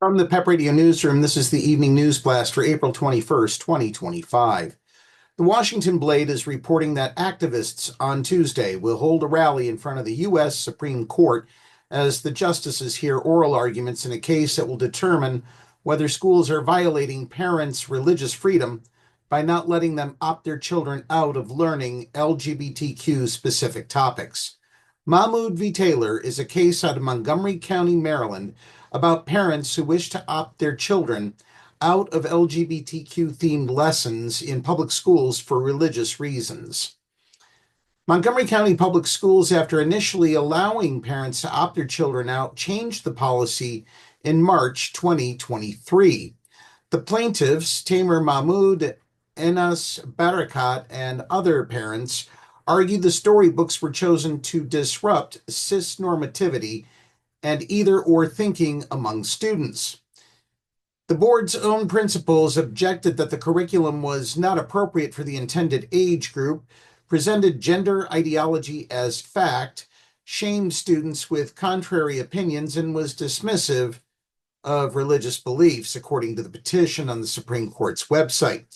From the PEP Radio Newsroom, this is the evening news blast for April 21st, 2025. The Washington Blade is reporting that activists on Tuesday will hold a rally in front of the U.S. Supreme Court as the justices hear oral arguments in a case that will determine whether schools are violating parents' religious freedom by not letting them opt their children out of learning LGBTQ-specific topics. Mahmoud v. Taylor is a case out of Montgomery County, Maryland, about parents who wish to opt their children out of LGBTQ-themed lessons in public schools for religious reasons. Montgomery County Public Schools, after initially allowing parents to opt their children out, changed the policy in March 2023. The plaintiffs, Tamer Mahmoud, Enas Barakat, and other parents argued the storybooks were chosen to disrupt cis-normativity and either-or thinking among students. The board's own principals objected that the curriculum was not appropriate for the intended age group, presented gender ideology as fact, shamed students with contrary opinions, and was dismissive of religious beliefs, according to the petition on the Supreme Court's website.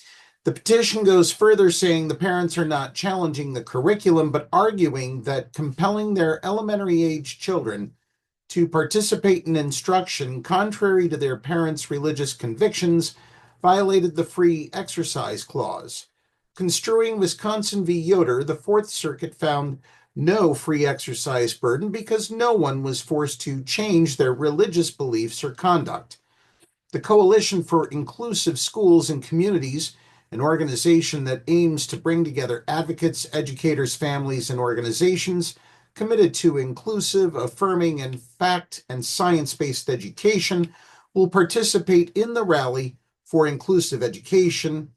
The petition goes further, saying the parents are not challenging the curriculum, but arguing that compelling their elementary-age children to participate in instruction contrary to their parents' religious convictions violated the Free Exercise Clause. Construing Wisconsin v. Yoder, the Fourth Circuit found no free exercise burden because no one was forced to change their religious beliefs or conduct. The Coalition for Inclusive Schools and Communities, an organization that aims to bring together advocates, educators, families, and organizations committed to inclusive, affirming, and fact and science-based education, will participate in the rally for inclusive education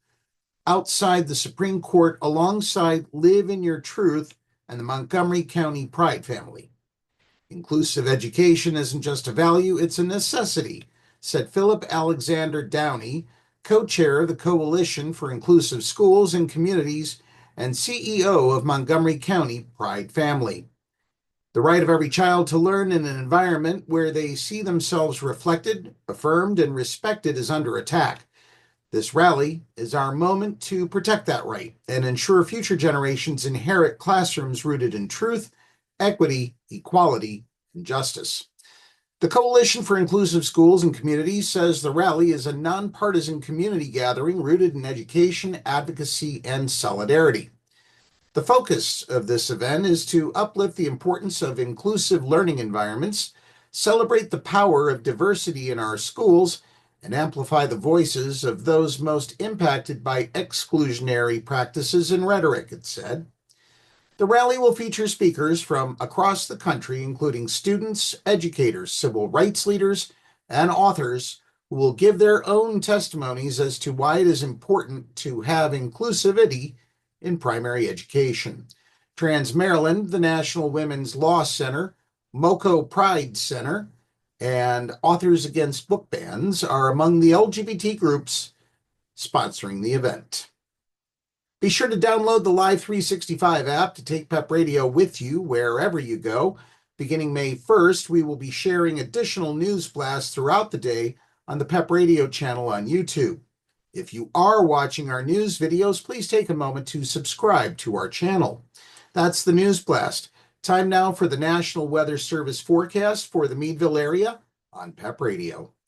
outside the Supreme Court alongside Live in Your Truth and the Montgomery County Pride family. Inclusive education isn't just a value, it's a necessity, said Philip Alexander Downey, co-chair of the Coalition for Inclusive Schools and Communities and CEO of Montgomery County Pride Family. The right of every child to learn in an environment where they see themselves reflected, affirmed, and respected is under attack. This rally is our moment to protect that right and ensure future generations inherit classrooms rooted in truth, equity, equality, and justice. The Coalition for Inclusive Schools and Communities says the rally is a nonpartisan community gathering rooted in education, advocacy, and solidarity. The focus of this event is to uplift the importance of inclusive learning environments, celebrate the power of diversity in our schools, and amplify the voices of those most impacted by exclusionary practices and rhetoric, it said. The rally will feature speakers from across the country, including students, educators, civil rights leaders, and authors who will give their own testimonies as to why it is important to have inclusivity in primary education. Trans Maryland, the National Women's Law Center, MoCo Pride Center, and Authors Against Book Bans are among the LGBT groups sponsoring the event. Be sure to download the Live 365 app to take PEP Radio with you wherever you go. Beginning May 1st, we will be sharing additional news blasts throughout the day on the PEP Radio channel on YouTube. If you are watching our news videos, please take a moment to subscribe to our channel. That's the News Blast. Time now for the National Weather Service forecast for the Meadville area on PEP Radio.